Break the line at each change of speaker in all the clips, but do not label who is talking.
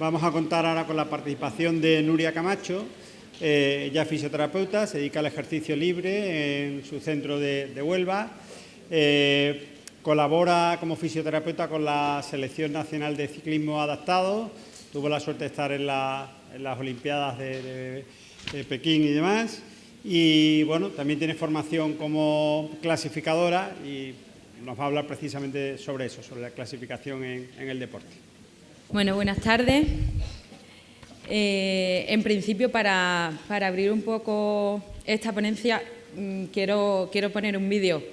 Vamos a contar ahora con la participación de Nuria Camacho. Ella es fisioterapeuta, se dedica al ejercicio libre en su centro de Huelva. Colabora como fisioterapeuta con la Selección Nacional de Ciclismo Adaptado. Tuvo la suerte de estar en las Olimpiadas de Pekín y demás. Y bueno, también tiene formación como clasificadora y nos va a hablar precisamente sobre eso, sobre la clasificación en el deporte.
Bueno, buenas tardes. En principio, para abrir un poco esta ponencia, quiero poner un vídeo.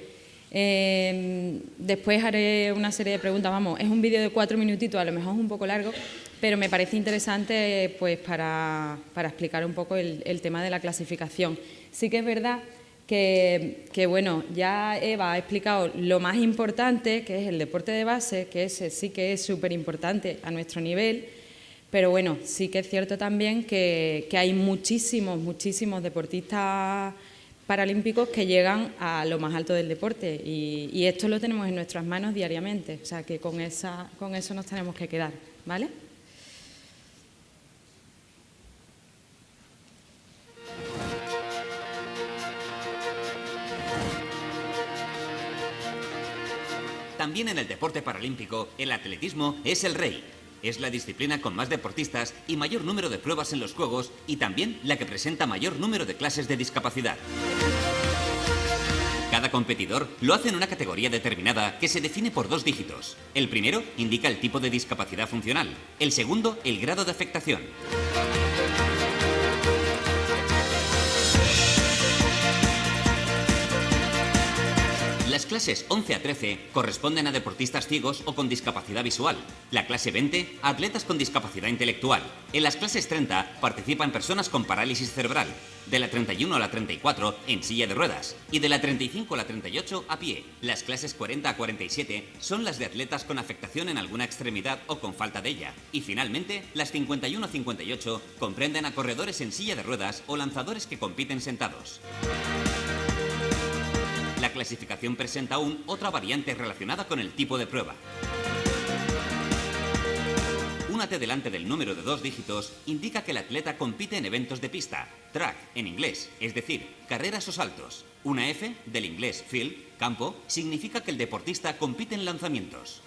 Después haré una serie de preguntas. Vamos, es un vídeo de 4 minutitos, a lo mejor es un poco largo, pero me parece interesante pues para explicar un poco el tema de la clasificación. Sí que es verdad que bueno, ya Eva ha explicado lo más importante, que es el deporte de base, que ese sí que es súper importante a nuestro nivel, pero bueno, sí que es cierto también que hay muchísimos deportistas paralímpicos que llegan a lo más alto del deporte y esto lo tenemos en nuestras manos diariamente, o sea que con eso nos tenemos que quedar, ¿vale?
También en el deporte paralímpico, el atletismo es el rey. Es la disciplina con más deportistas y mayor número de pruebas en los Juegos y también la que presenta mayor número de clases de discapacidad. Cada competidor lo hace en una categoría determinada que se define por 2 dígitos. El primero indica el tipo de discapacidad funcional, el segundo el grado de afectación. Las clases 11 a 13 corresponden a deportistas ciegos o con discapacidad visual. La clase 20 a atletas con discapacidad intelectual. En las clases 30 participan personas con parálisis cerebral. De la 31 a la 34 en silla de ruedas. Y de la 35 a la 38 a pie. Las clases 40 a 47 son las de atletas con afectación en alguna extremidad o con falta de ella. Y finalmente, las 51 a 58 comprenden a corredores en silla de ruedas o lanzadores que compiten sentados. La clasificación presenta aún otra variante relacionada con el tipo de prueba. Una T delante del número de 2 dígitos indica que el atleta compite en eventos de pista, track en inglés, es decir, carreras o saltos. Una F, del inglés field, campo, significa que el deportista compite en lanzamientos.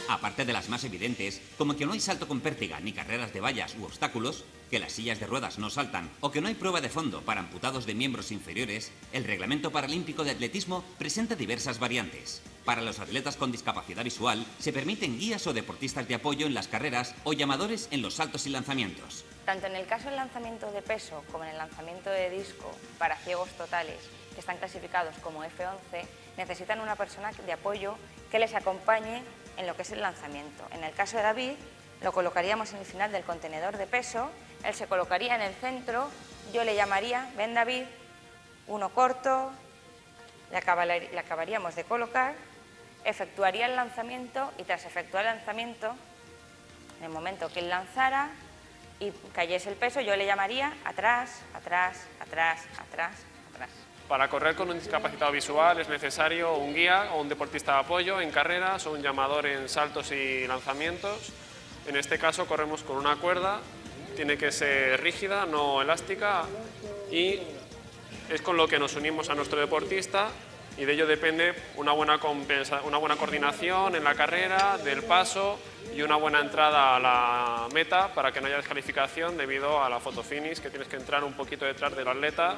Aparte de las más evidentes, como que no hay salto con pértiga ni carreras de vallas u obstáculos, que las sillas de ruedas no saltan o que no hay prueba de fondo para amputados de miembros inferiores, el Reglamento Paralímpico de Atletismo presenta diversas variantes. Para los atletas con discapacidad visual, se permiten guías o deportistas de apoyo en las carreras o llamadores en los saltos y lanzamientos.
Tanto en el caso del lanzamiento de peso como en el lanzamiento de disco para ciegos totales, que están clasificados como F11, necesitan una persona de apoyo que les acompañe en lo que es el lanzamiento. En el caso de David, lo colocaríamos en el final del contenedor de peso, él se colocaría en el centro, yo le llamaría, ven David, uno corto, le acabaríamos de colocar, efectuaría el lanzamiento y tras efectuar el lanzamiento, en el momento que él lanzara y cayese el peso, yo le llamaría atrás, atrás, atrás, atrás, atrás.
Para correr con un discapacitado visual es necesario un guía o un deportista de apoyo en carreras o un llamador en saltos y lanzamientos. En este caso corremos con una cuerda, tiene que ser rígida, no elástica, y es con lo que nos unimos a nuestro deportista y de ello depende una buena coordinación en la carrera, del paso y una buena entrada a la meta para que no haya descalificación debido a la fotofinish, que tienes que entrar un poquito detrás del atleta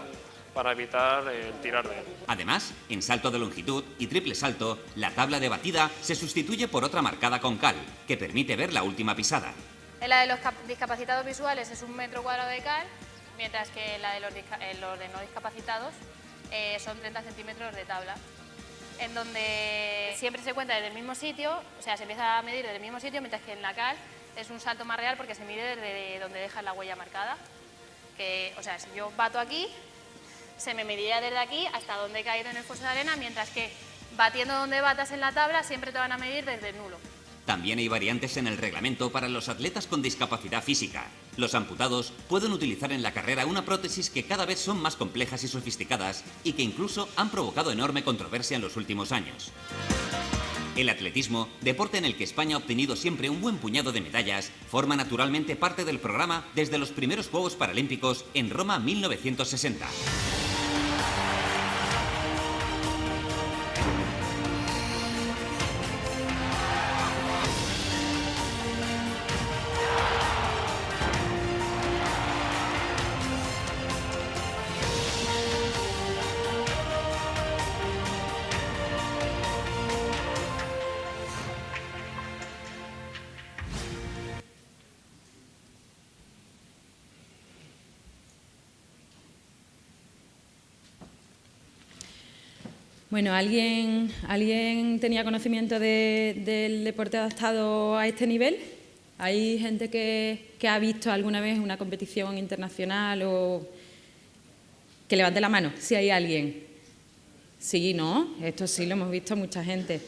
para evitar el tirar de él.
Además, en salto de longitud y triple salto, la tabla de batida se sustituye por otra marcada con cal, que permite ver la última pisada.
En la de los discapacitados visuales es 1 metro cuadrado de cal, mientras que en la de los de no discapacitados son 30 centímetros de tabla, en donde siempre se cuenta desde el mismo sitio, o sea, se empieza a medir desde el mismo sitio, mientras que en la cal es un salto más real porque se mide desde donde dejas la huella marcada. O sea, si yo bato aquí, se me mediría desde aquí hasta donde he caído en el foso de arena, mientras que batiendo donde batas en la tabla siempre te van a medir desde el nulo.
También hay variantes en el reglamento para los atletas con discapacidad física. Los amputados pueden utilizar en la carrera una prótesis que cada vez son más complejas y sofisticadas y que incluso han provocado enorme controversia en los últimos años. El atletismo, deporte en el que España ha obtenido siempre un buen puñado de medallas, forma naturalmente parte del programa desde los primeros Juegos Paralímpicos en Roma 1960.
Bueno, ¿alguien tenía conocimiento del deporte adaptado a este nivel? ¿Hay gente que ha visto alguna vez una competición internacional o que levante la mano si hay alguien? Sí, ¿no? Esto sí lo hemos visto mucha gente.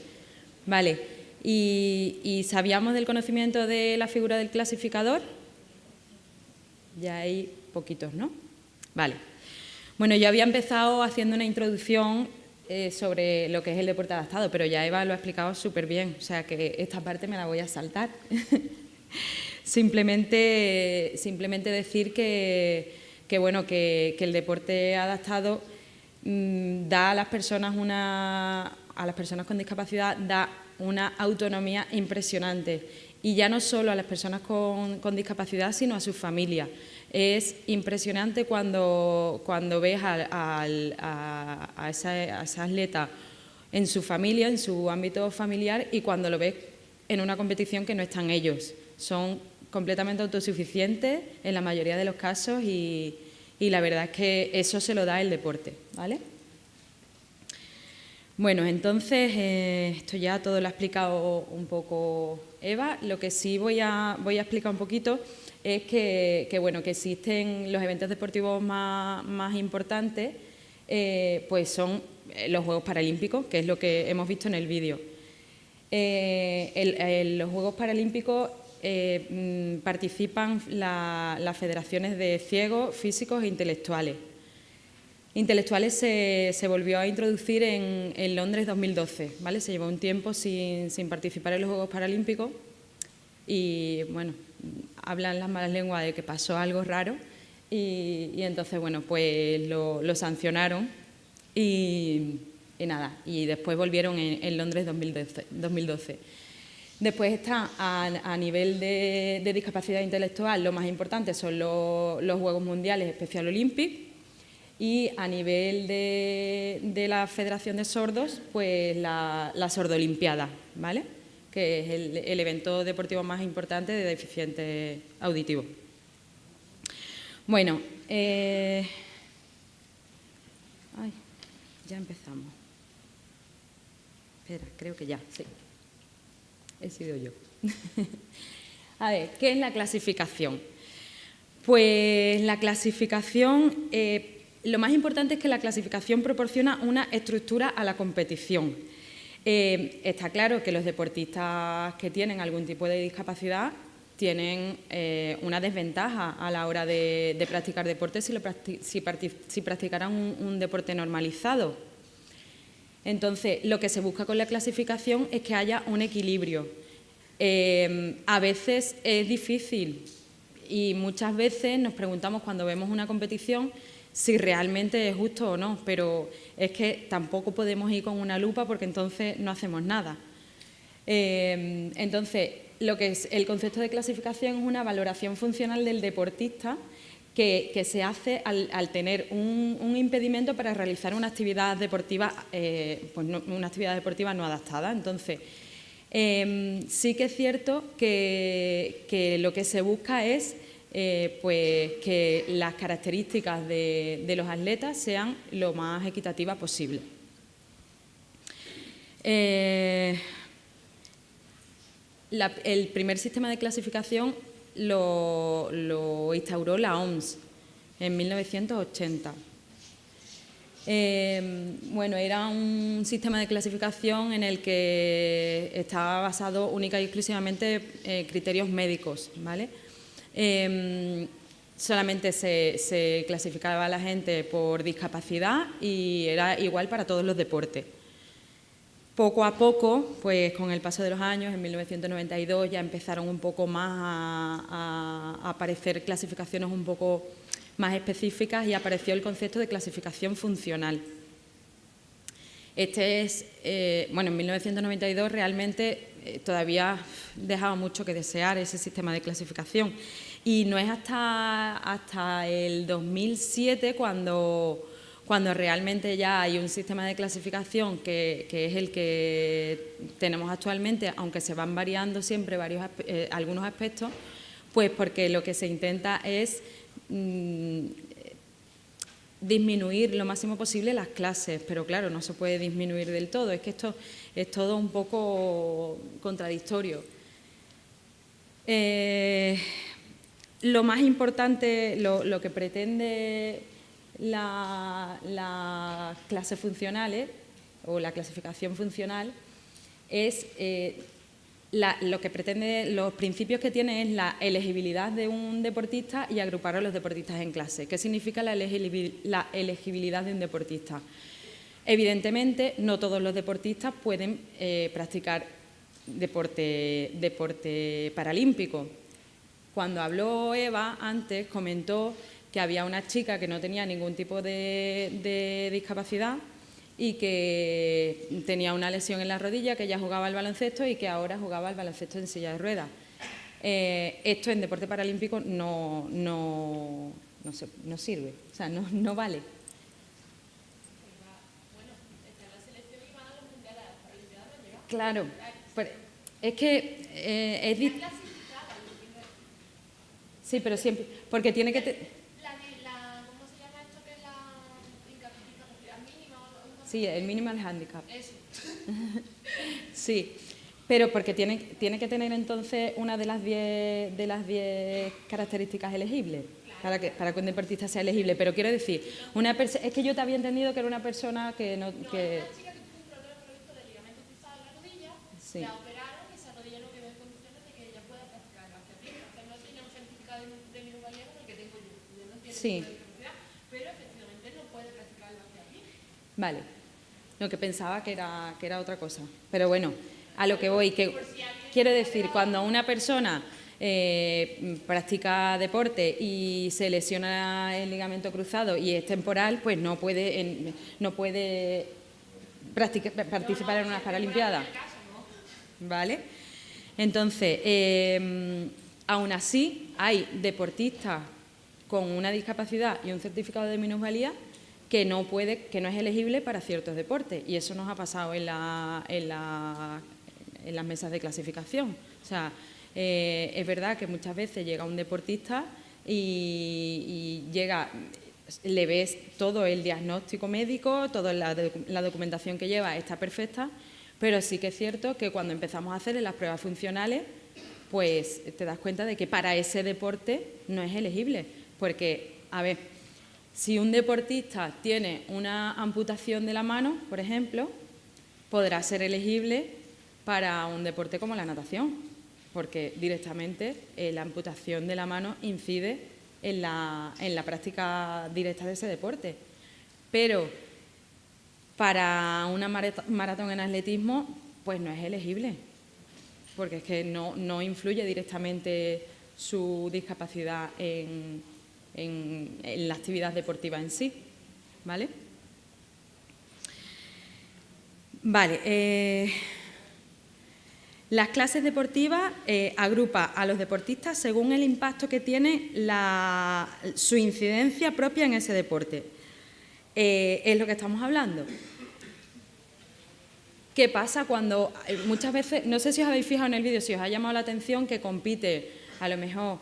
Vale. ¿Y sabíamos del conocimiento de la figura del clasificador? Ya hay poquitos, ¿no? Vale. Bueno, yo había empezado haciendo una introducción sobre lo que es el deporte adaptado, pero ya Eva lo ha explicado súper bien, o sea que esta parte me la voy a saltar. Simplemente decir que el deporte adaptado da a las personas con discapacidad da una autonomía impresionante, y ya no solo a las personas con discapacidad, sino a sus familias. Es impresionante cuando ves a esa atleta en su familia, en su ámbito familiar, y cuando lo ves en una competición que no están ellos. Son completamente autosuficientes en la mayoría de los casos y la verdad es que eso se lo da el deporte, ¿vale? Bueno, entonces, esto ya todo lo ha explicado un poco Eva. Lo que sí voy a explicar un poquito es que existen los eventos deportivos más importantes, pues son los Juegos Paralímpicos, que es lo que hemos visto en el vídeo. Los Juegos Paralímpicos participan las federaciones de ciegos, físicos e intelectuales. Intelectuales se volvió a introducir en Londres 2012, ¿vale? Se llevó un tiempo sin participar en los Juegos Paralímpicos y, bueno, hablan las malas lenguas de que pasó algo raro y entonces, bueno, pues lo sancionaron y nada, y después volvieron en Londres 2012. Después está a nivel de discapacidad intelectual, lo más importante son los Juegos Mundiales Special Olympics, y a nivel de la Federación de Sordos, pues la Sordolimpiada, ¿vale? Que es el evento deportivo más importante de deficientes auditivos. Bueno, ya empezamos. Espera, creo que ya, sí. He sido yo. A ver, ¿qué es la clasificación? Pues la clasificación, lo más importante es que la clasificación proporciona una estructura a la competición. Está claro que los deportistas que tienen algún tipo de discapacidad tienen una desventaja a la hora de practicar deporte si practicaran un deporte normalizado. Entonces, lo que se busca con la clasificación es que haya un equilibrio. A veces es difícil y muchas veces nos preguntamos cuando vemos una competición si realmente es justo o no, pero es que tampoco podemos ir con una lupa porque entonces no hacemos nada. Entonces, lo que es el concepto de clasificación es una valoración funcional del deportista que se hace al tener un impedimento para realizar una actividad deportiva, una actividad deportiva no adaptada. Entonces, sí que es cierto que lo que se busca es pues que las características de los atletas sean lo más equitativas posible. El primer sistema de clasificación lo instauró la OMS en 1980. Bueno, era un sistema de clasificación en el que estaba basado única y exclusivamente en criterios médicos, ¿vale? Solamente se clasificaba a la gente por discapacidad y era igual para todos los deportes. poco a poco, pues con el paso de los años, en 1992 ya empezaron un poco más a aparecer clasificaciones un poco más específicas y apareció el concepto de clasificación funcional. Este es, bueno, en 1992 realmente todavía dejaba mucho que desear ese sistema de clasificación y no es hasta el 2007 cuando realmente ya hay un sistema de clasificación que es el que tenemos actualmente, aunque se van variando siempre algunos aspectos, pues porque lo que se intenta es disminuir lo máximo posible las clases, pero claro, no se puede disminuir del todo, es que esto es todo un poco contradictorio. Lo más importante, lo que pretende las clases funcionales o la clasificación funcional es lo que pretende, los principios que tiene es la elegibilidad de un deportista y agrupar a los deportistas en clase. ¿Qué significa la elegibilidad de un deportista? Evidentemente, no todos los deportistas pueden practicar deporte paralímpico. Cuando habló Eva antes, comentó que había una chica que no tenía ningún tipo de discapacidad y que tenía una lesión en la rodilla, que ella jugaba al baloncesto y que ahora jugaba al baloncesto en silla de ruedas. Esto en deporte paralímpico no sirve, o sea, no vale. Claro, pero es que es sí, pero siempre, porque tiene que...
¿Cómo se llama esto que es la incapacidad mínima?
Sí, el minimal handicap.
Eso.
Sí, pero porque tiene que tener entonces una de las 10 características elegibles para que un deportista sea elegible. Pero quiero decir, es que yo te había entendido que era una persona que no...
Una chica que tuvo un problema previsto de ligamento cruzado en la rodilla,
Sí.
la operaron y esa rodilla no quedó en condiciones de que ella pueda practicar el atletismo. O sea, no tiene un certificado de minusvalía como el que tengo yo. Yo no tiene
Sí.
discapacidad, pero efectivamente no puede practicar el atletismo.
Vale. Lo que pensaba que era otra cosa. Pero bueno, a lo que voy, que quiero decir, cuando una persona practica deporte y se lesiona el ligamento cruzado y es temporal, pues no puede participar en unas Paralimpiadas. ¿Vale? Entonces, aún así, hay deportistas con una discapacidad y un certificado de minusvalía que no es elegible para ciertos deportes, y eso nos ha pasado en las mesas de clasificación. O sea, es verdad que muchas veces llega un deportista y le ves todo el diagnóstico médico, toda la documentación que lleva está perfecta, pero sí que es cierto que cuando empezamos a hacer las pruebas funcionales, pues te das cuenta de que para ese deporte no es elegible, porque, a ver, si un deportista tiene una amputación de la mano, por ejemplo, podrá ser elegible para un deporte como la natación, porque directamente la amputación de la mano incide en la práctica directa de ese deporte. Pero para una maratón en atletismo, pues no es elegible, porque es que no influye directamente su discapacidad en la actividad deportiva en sí, ¿vale? Vale, las clases deportivas agrupa a los deportistas según el impacto que tiene su incidencia propia en ese deporte. Es lo que estamos hablando. ¿Qué pasa cuando muchas veces, no sé si os habéis fijado en el vídeo, si os ha llamado la atención que compite a lo mejor...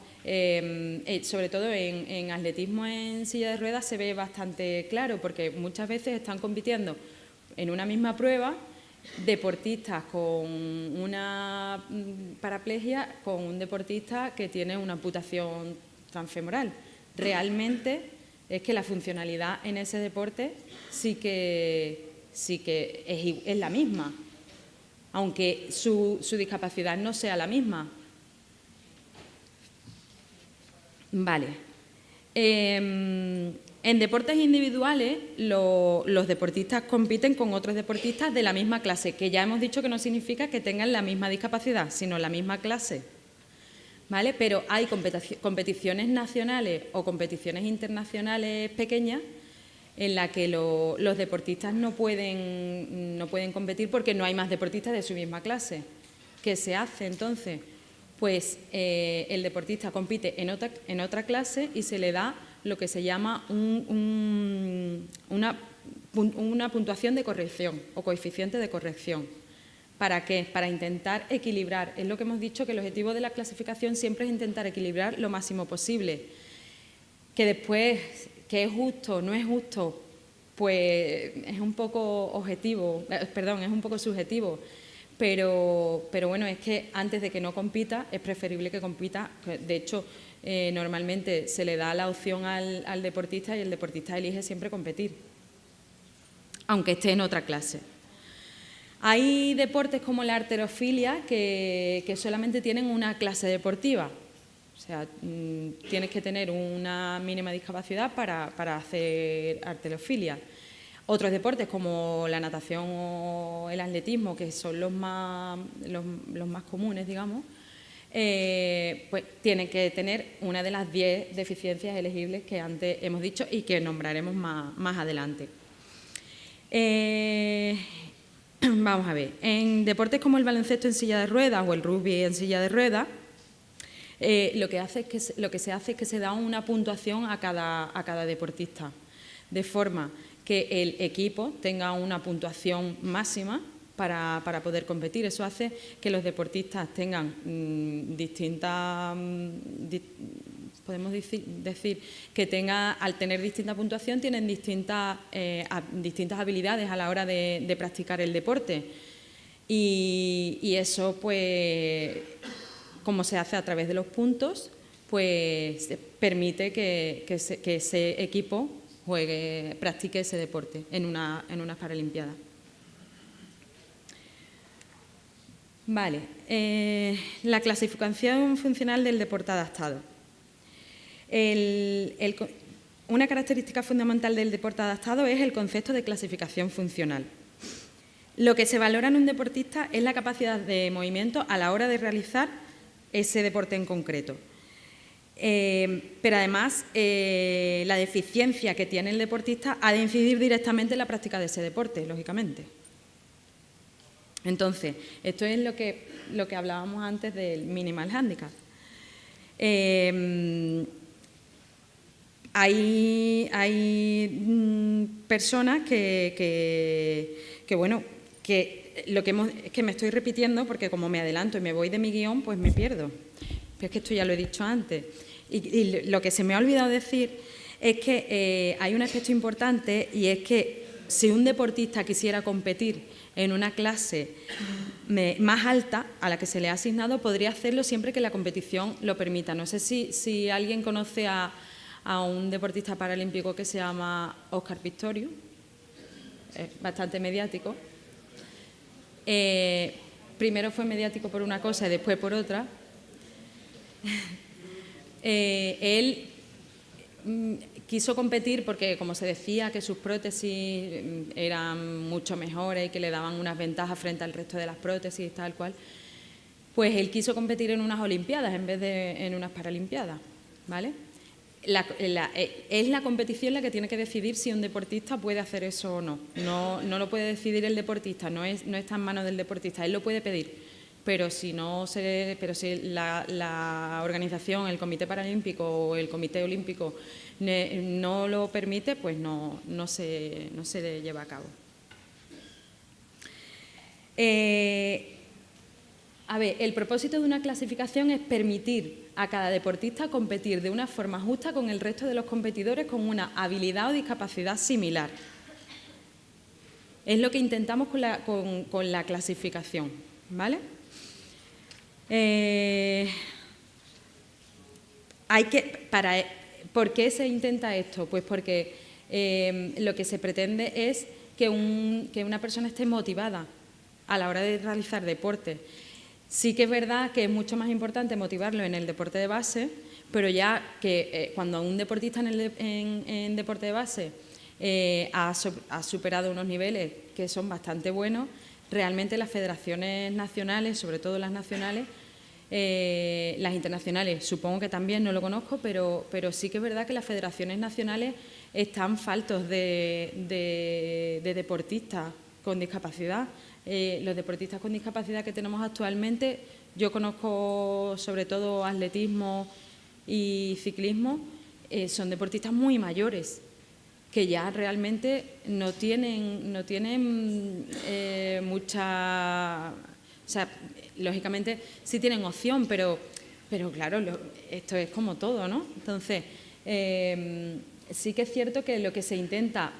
sobre todo en atletismo en silla de ruedas se ve bastante claro, porque muchas veces están compitiendo en una misma prueba deportistas con una paraplegia con un deportista que tiene una amputación transfemoral. Realmente es que la funcionalidad en ese deporte sí que es la misma, aunque su discapacidad no sea la misma. Vale. En deportes individuales, los deportistas compiten con otros deportistas de la misma clase, que ya hemos dicho que no significa que tengan la misma discapacidad, sino la misma clase, ¿vale? Pero hay competiciones nacionales o competiciones internacionales pequeñas en las que los deportistas no pueden competir porque no hay más deportistas de su misma clase. ¿Qué se hace entonces? Pues el deportista compite en otra clase y se le da lo que se llama una puntuación de corrección o coeficiente de corrección. ¿Para qué? Para intentar equilibrar. Es lo que hemos dicho, que el objetivo de la clasificación siempre es intentar equilibrar lo máximo posible. Que después, ¿qué es justo? ¿No es justo? Pues es un poco es un poco subjetivo. Pero bueno, es que antes de que no compita, es preferible que compita. De hecho, normalmente se le da la opción al deportista y el deportista elige siempre competir, aunque esté en otra clase. Hay deportes como la halterofilia que solamente tienen una clase deportiva. O sea, tienes que tener una mínima discapacidad para hacer halterofilia. Otros deportes como la natación o el atletismo, que son los más comunes, digamos, pues tienen que tener una de las 10 deficiencias elegibles que antes hemos dicho y que nombraremos más adelante. Vamos a ver, en deportes como el baloncesto en silla de ruedas o el rugby en silla de ruedas, lo que se hace es que se da una puntuación a cada deportista, de forma que el equipo tenga una puntuación máxima para poder competir. Eso hace que los deportistas tengan podemos decir que al tener distinta puntuación tienen distintas habilidades a la hora de practicar el deporte. Y eso, pues, como se hace a través de los puntos, pues permite que ese equipo practique ese deporte en unas Paralimpiadas. Vale, la clasificación funcional del deporte adaptado. Una característica fundamental del deporte adaptado es el concepto de clasificación funcional. Lo que se valora en un deportista es la capacidad de movimiento a la hora de realizar ese deporte en concreto. Pero además, la deficiencia que tiene el deportista ha de incidir directamente en la práctica de ese deporte, lógicamente. Entonces, esto es lo que hablábamos antes del minimal handicap. Hay personas que me estoy repitiendo porque como me adelanto y me voy de mi guión, pues me pierdo. Pero es que esto ya lo he dicho antes. Y lo que se me ha olvidado decir es que hay un aspecto importante, y es que si un deportista quisiera competir en una clase más alta a la que se le ha asignado, podría hacerlo siempre que la competición lo permita. No sé si alguien conoce a un deportista paralímpico que se llama Óscar Pistorius, es bastante mediático. Primero fue mediático por una cosa y después por otra. Él quiso competir porque, como se decía, que sus prótesis eran mucho mejores y que le daban unas ventajas frente al resto de las prótesis, tal cual, pues él quiso competir en unas Olimpiadas en vez de en unas Paralimpiadas, ¿vale? Es la competición la que tiene que decidir si un deportista puede hacer eso o no. No lo puede decidir el deportista, no está en manos del deportista, él lo puede pedir. Pero si la organización, el Comité Paralímpico o el Comité Olímpico no lo permite, pues no se lleva a cabo. El propósito de una clasificación es permitir a cada deportista competir de una forma justa con el resto de los competidores con una habilidad o discapacidad similar. Es lo que intentamos con la clasificación, ¿vale? ¿Por qué se intenta esto? Pues porque lo que se pretende es que una persona esté motivada a la hora de realizar deporte. Sí que es verdad que es mucho más importante motivarlo en el deporte de base, pero ya que cuando un deportista en deporte de base ha superado unos niveles que son bastante buenos, realmente las federaciones nacionales, sobre todo las nacionales, las internacionales supongo que también, no lo conozco, pero sí que es verdad que las federaciones nacionales están faltos de deportistas con discapacidad. Los deportistas con discapacidad que tenemos actualmente, yo conozco sobre todo atletismo y ciclismo, son deportistas muy mayores que ya realmente no tienen mucha... O sea, lógicamente sí tienen opción, pero claro, esto es como todo, ¿no? Entonces, sí que es cierto que lo que se intenta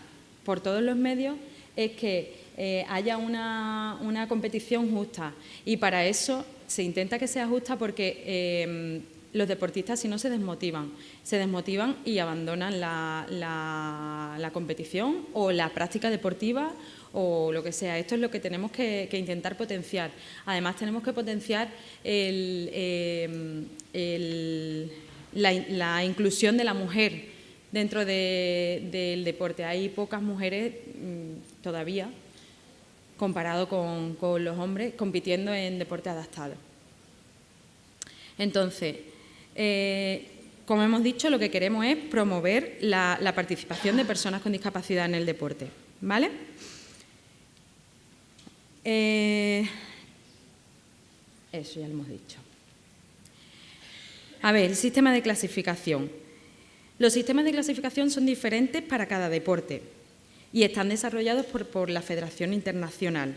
por todos los medios es que haya una competición justa, y para eso se intenta que sea justa porque los deportistas, si no, se desmotivan y abandonan la competición o la práctica deportiva o lo que sea. Esto es lo que tenemos que intentar potenciar. Además, tenemos que potenciar la inclusión de la mujer dentro del deporte. Hay pocas mujeres todavía, comparado con los hombres, compitiendo en deporte adaptado. Entonces, como hemos dicho, lo que queremos es promover la participación de personas con discapacidad en el deporte, ¿vale? Eso ya lo hemos dicho. A ver, el sistema de clasificación. Los sistemas de clasificación son diferentes para cada deporte y están desarrollados por la Federación Internacional.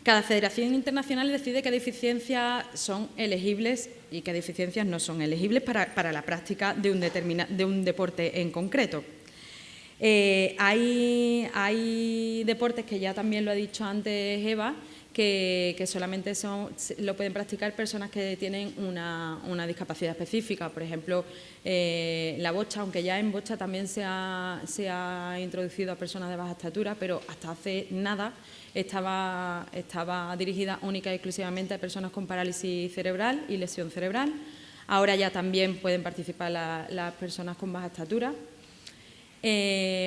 Cada federación internacional decide qué deficiencias son elegibles y qué deficiencias no son elegibles para la práctica de un deporte en concreto. Hay deportes, que ya también lo ha dicho antes Eva, que solamente lo pueden practicar personas que tienen una discapacidad específica. Por ejemplo, la bocha, aunque ya en bocha también se ha introducido a personas de baja estatura, pero hasta hace nada estaba dirigida única y exclusivamente a personas con parálisis cerebral y lesión cerebral. Ahora ya también pueden participar las personas con baja estatura.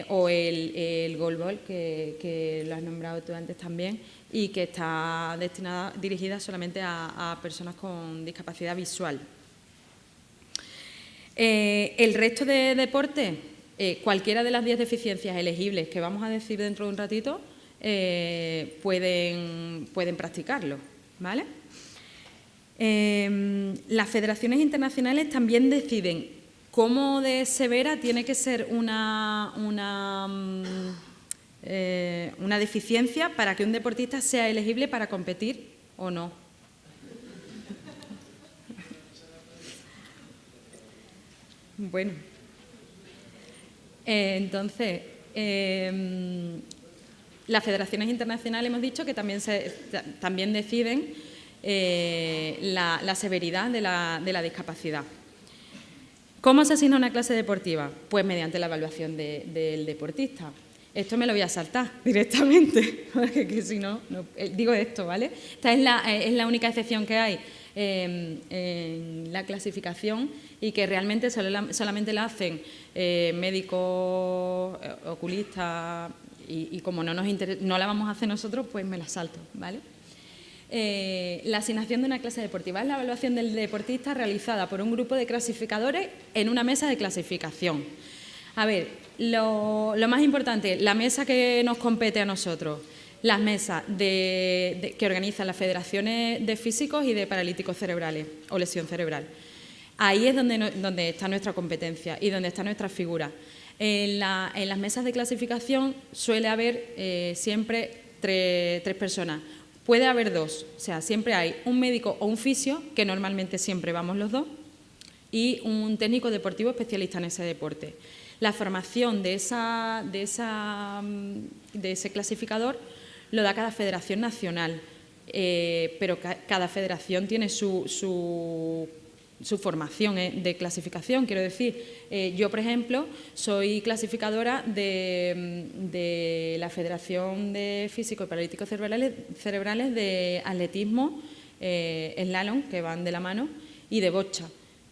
O el goalball, que lo has nombrado tú antes también, y que está dirigida solamente a personas con discapacidad visual. El resto de deportes, cualquiera de las 10 deficiencias elegibles que vamos a decir dentro de un ratito, pueden practicarlo, ¿vale? Las federaciones internacionales también deciden cómo de severa tiene que ser una deficiencia para que un deportista sea elegible para competir o no. Bueno, entonces, las federaciones internacionales hemos dicho que también deciden la severidad de la discapacidad. ¿Cómo se asigna una clase deportiva? Pues mediante la evaluación del deportista. Esto me lo voy a saltar directamente, porque si no, digo esto, ¿vale? Esta es la única excepción que hay en la clasificación, y que realmente solamente la hacen médicos, oculistas, y como no la vamos a hacer nosotros, pues me la salto, ¿vale? La asignación de una clase deportiva es la evaluación del deportista realizada por un grupo de clasificadores en una mesa de clasificación. A ver, lo más importante, la mesa que nos compete a nosotros, las mesas que organizan las federaciones de físicos y de paralíticos cerebrales o lesión cerebral. Ahí es donde está nuestra competencia y donde está nuestra figura. En las mesas de clasificación suele haber siempre tres personas. Puede haber dos, o sea, siempre hay un médico o un fisio, que normalmente siempre vamos los dos, y un técnico deportivo especialista en ese deporte. La formación de ese clasificador lo da cada federación nacional, pero cada federación tiene su su formación de clasificación. Quiero decir, yo, por ejemplo, soy clasificadora de la Federación de Físicos y Paralíticos Cerebrales de atletismo, slalom, que van de la mano, y de bocha.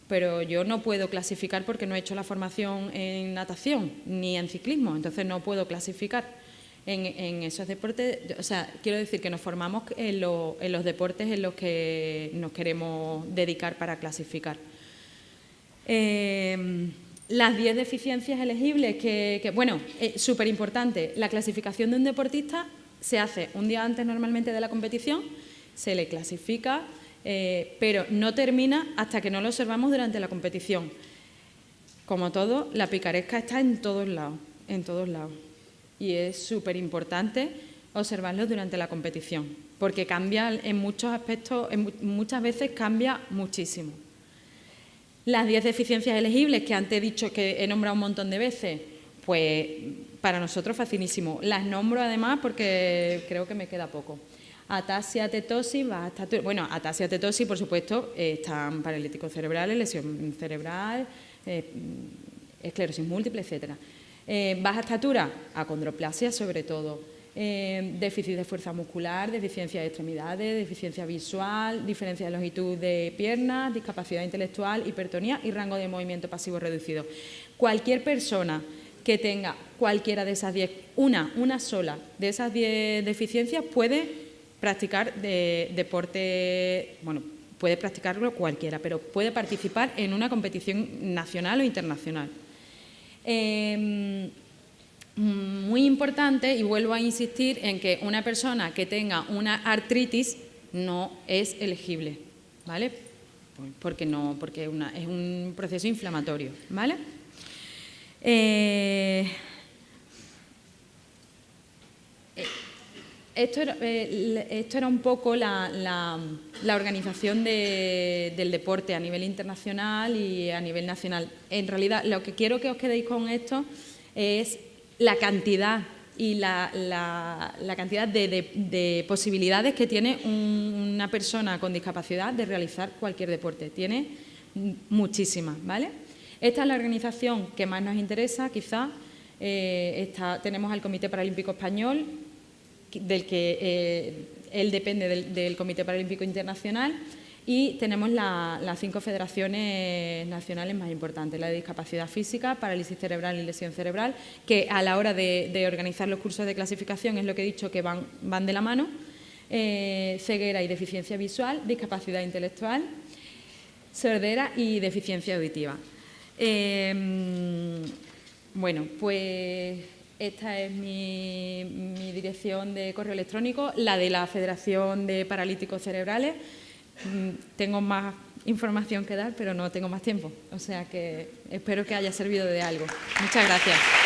Pero yo no puedo clasificar porque no he hecho la formación en natación ni en ciclismo, entonces no puedo clasificar en esos deportes. O sea, quiero decir que nos formamos en los deportes en los que nos queremos dedicar para clasificar. Las 10 deficiencias elegibles bueno, súper importante, la clasificación de un deportista se hace un día antes normalmente de la competición, se le clasifica, pero no termina hasta que no lo observamos durante la competición. Como todo, la picaresca está en todos lados, y es súper importante observarlo durante la competición, porque cambia en muchos aspectos, muchas veces cambia muchísimo. Las 10 deficiencias elegibles que antes he dicho que he nombrado un montón de veces, pues para nosotros facilísimo. Las nombro además porque creo que me queda poco. Ataxia, tetosis, baja estatura. Bueno, ataxia, tetosis, por supuesto, están paralíticos cerebrales, lesión cerebral, esclerosis múltiple, etcétera. Baja estatura, acondroplasia sobre todo, déficit de fuerza muscular, deficiencia de extremidades, deficiencia visual, diferencia de longitud de piernas, discapacidad intelectual, hipertonía y rango de movimiento pasivo reducido. Cualquier persona que tenga cualquiera de esas 10, una sola de esas 10 deficiencias puede practicar deporte, bueno, puede practicarlo cualquiera, pero puede participar en una competición nacional o internacional. Muy importante, y vuelvo a insistir en que una persona que tenga una artritis no es elegible, ¿vale? Porque es un proceso inflamatorio, ¿vale? Esto era un poco la organización del deporte a nivel internacional y a nivel nacional. En realidad, lo que quiero que os quedéis con esto es la cantidad y la cantidad de posibilidades que tiene una persona con discapacidad de realizar cualquier deporte. Tiene muchísimas, ¿vale? Esta es la organización que más nos interesa, quizá. Tenemos al Comité Paralímpico Español, del que él depende del Comité Paralímpico Internacional, y tenemos las 5 federaciones nacionales más importantes, la de discapacidad física, parálisis cerebral y lesión cerebral, que a la hora de organizar los cursos de clasificación es lo que he dicho que van de la mano, ceguera y deficiencia visual, discapacidad intelectual, sordera y deficiencia auditiva. Bueno, pues esta es mi dirección de correo electrónico, la de la Federación de Paralíticos Cerebrales. Tengo más información que dar, pero no tengo más tiempo. O sea que espero que haya servido de algo. Muchas gracias.